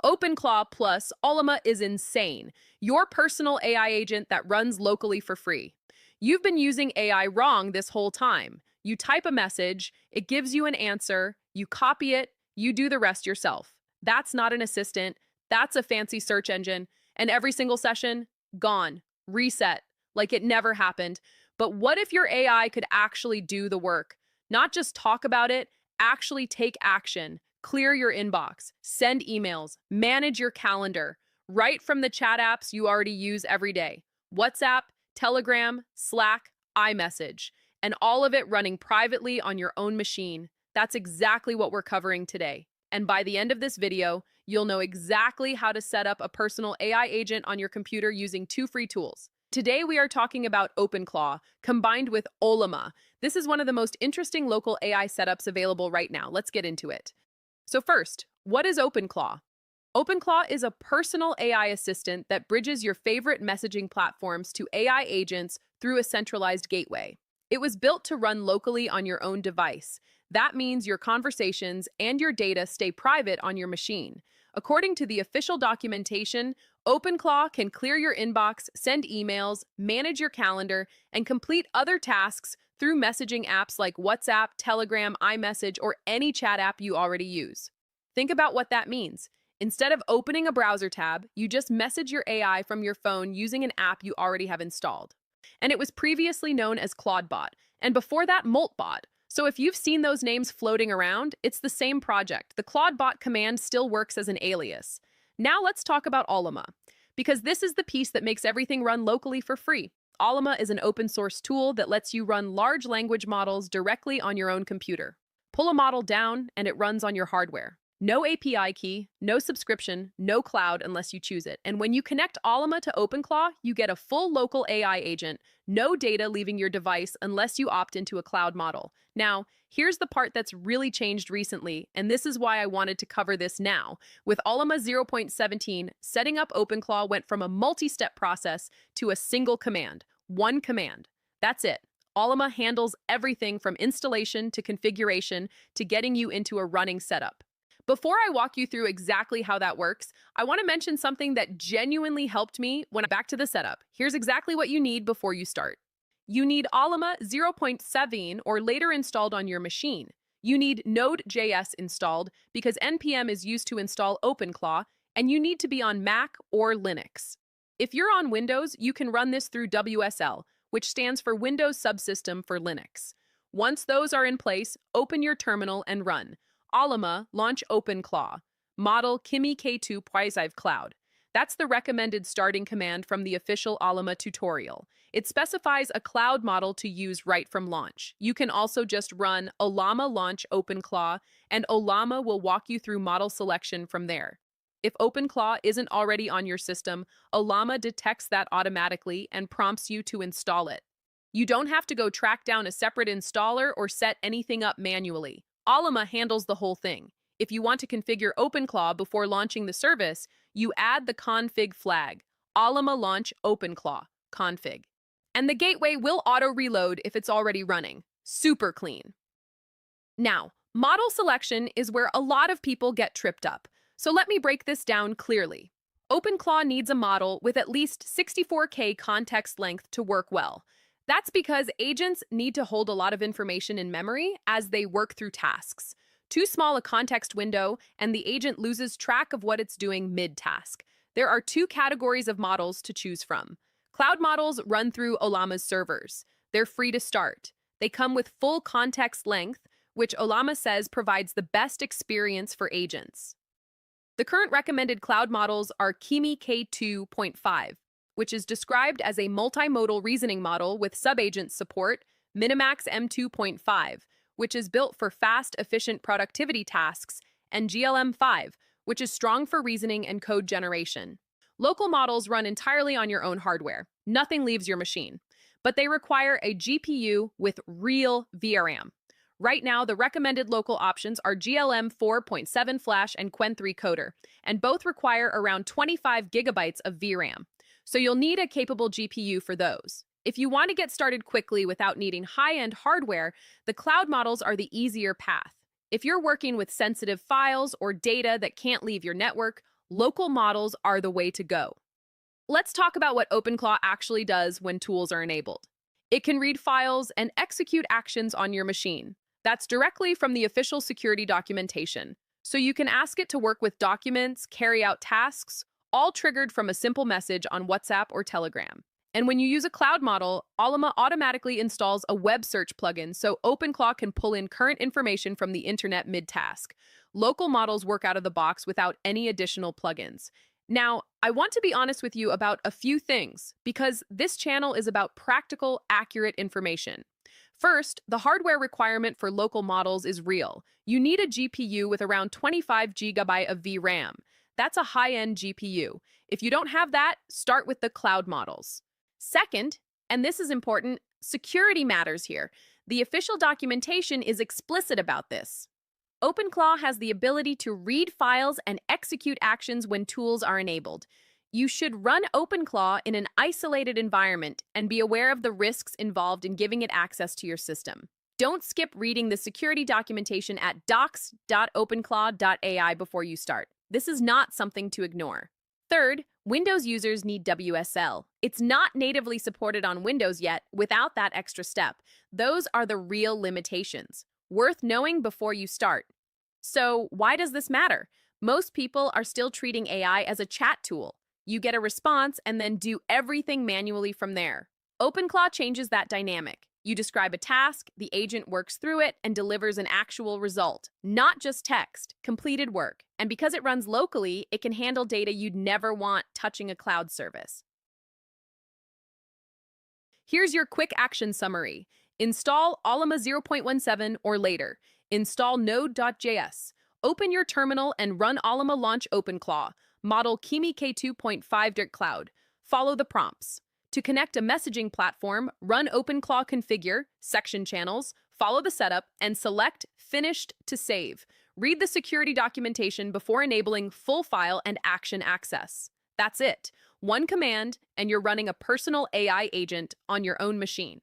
OpenClaw plus Ollama is insane. Your personal AI agent that runs locally for free. You've been using AI wrong this whole time. You type a message, it gives you an answer, you copy it, you do the rest yourself. That's not an assistant, that's a fancy search engine. And every single session, gone, reset, like it never happened. But what if your AI could actually do the work? Not just talk about it, actually take action. Clear your inbox, send emails, manage your calendar, right from the chat apps you already use every day. WhatsApp, Telegram, Slack, iMessage, and all of it running privately on your own machine. That's exactly what we're covering today. And by the end of this video, you'll know exactly how to set up a personal AI agent on your computer using 2 free tools. Today, we are talking about OpenClaw combined with Ollama. This is one of the most interesting local AI setups available right now. Let's get into it. So first, what is OpenClaw? OpenClaw is a personal AI assistant that bridges your favorite messaging platforms to AI agents through a centralized gateway. It was built to run locally on your own device. That means your conversations and your data stay private on your machine. According to the official documentation, OpenClaw can clear your inbox, send emails, manage your calendar, and complete other tasks through messaging apps like WhatsApp, Telegram, iMessage, or any chat app you already use. Think about what that means. Instead of opening a browser tab, you just message your AI from your phone using an app you already have installed. And it was previously known as ClaudeBot, and before that, Moltbot. So if you've seen those names floating around, it's the same project. The ClaudeBot command still works as an alias. Now let's talk about Ollama, because this is the piece that makes everything run locally for free. Ollama is an open source tool that lets you run large language models directly on your own computer. Pull a model down and it runs on your hardware. No API key, no subscription, no cloud unless you choose it. And when you connect Ollama to OpenClaw, you get a full local AI agent, no data leaving your device unless you opt into a cloud model. Now, here's the part that's really changed recently, and this is why I wanted to cover this now. With Ollama 0.17, setting up OpenClaw went from a multi-step process to a single command, one command. That's it. Ollama handles everything from installation to configuration to getting you into a running setup. Before I walk you through exactly how that works, I want to mention something that genuinely helped me when I'm back to the setup. Here's exactly what you need before you start. You need Ollama 0.7 or later installed on your machine. You need Node.js installed because NPM is used to install OpenClaw, and you need to be on Mac or Linux. If you're on Windows, you can run this through WSL, which stands for Windows Subsystem for Linux. Once those are in place, open your terminal and run. Ollama, launch OpenClaw. Model Kimi K2 Poizive Cloud. That's the recommended starting command from the official Ollama tutorial. It specifies a cloud model to use right from launch. You can also just run Ollama launch OpenClaw, and Ollama will walk you through model selection from there. If OpenClaw isn't already on your system, Ollama detects that automatically and prompts you to install it. You don't have to go track down a separate installer or set anything up manually. Ollama handles the whole thing. If you want to configure OpenClaw before launching the service, you add the config flag, Ollama launch OpenClaw, config. And the gateway will auto-reload if it's already running. Super clean. Now, model selection is where a lot of people get tripped up. So let me break this down clearly. OpenClaw needs a model with at least 64K context length to work well. That's because agents need to hold a lot of information in memory as they work through tasks. Too small a context window, and the agent loses track of what it's doing mid-task. There are 2 categories of models to choose from. Cloud models run through Ollama's servers. They're free to start. They come with full context length, which Ollama says provides the best experience for agents. The current recommended cloud models are Kimi K2.5, which is described as a multimodal reasoning model with sub-agent support, Minimax M2.5, which is built for fast, efficient productivity tasks, and GLM5, which is strong for reasoning and code generation. Local models run entirely on your own hardware. Nothing leaves your machine. But they require a GPU with real VRAM. Right now, the recommended local options are GLM 4.7 Flash and Qwen 3 Coder, and both require around 25 gigabytes of VRAM. So you'll need a capable GPU for those. If you want to get started quickly without needing high-end hardware, the cloud models are the easier path. If you're working with sensitive files or data that can't leave your network, Local models are the way to go. Let's talk about what OpenClaw actually does when tools are enabled. It can read files and execute actions on your machine. That's directly from the official security documentation. So you can ask it to work with documents, carry out tasks, all triggered from a simple message on WhatsApp or Telegram. And when you use a cloud model, Ollama automatically installs a web search plugin so OpenClaw can pull in current information from the internet mid-task. Local models work out of the box without any additional plugins. Now, I want to be honest with you about a few things because this channel is about practical, accurate information. First, the hardware requirement for local models is real. You need a GPU with around 25 GB of VRAM. That's a high-end GPU. If you don't have that, start with the cloud models. Second, and this is important, security matters here. The official documentation is explicit about this. OpenClaw has the ability to read files and execute actions when tools are enabled. You should run OpenClaw in an isolated environment and be aware of the risks involved in giving it access to your system. Don't skip reading the security documentation at docs.openclaw.ai before you start. This is not something to ignore. Third, Windows users need WSL. It's not natively supported on Windows yet without that extra step. Those are the real limitations. Worth knowing before you start. So, why does this matter? Most people are still treating AI as a chat tool. You get a response and then do everything manually from there. OpenClaw changes that dynamic. You describe a task, the agent works through it, and delivers an actual result, not just text, completed work. And because it runs locally, it can handle data you'd never want touching a cloud service. Here's your quick action summary. Install Ollama 0.17 or later. Install Node.js. Open your terminal and run Ollama launch OpenClaw. Model Kimi K2.5 Cloud. Follow the prompts. To connect a messaging platform, run OpenClaw configure, section channels, follow the setup, and select Finished to save. Read the security documentation before enabling full file and action access. That's it. One command, and you're running a personal AI agent on your own machine.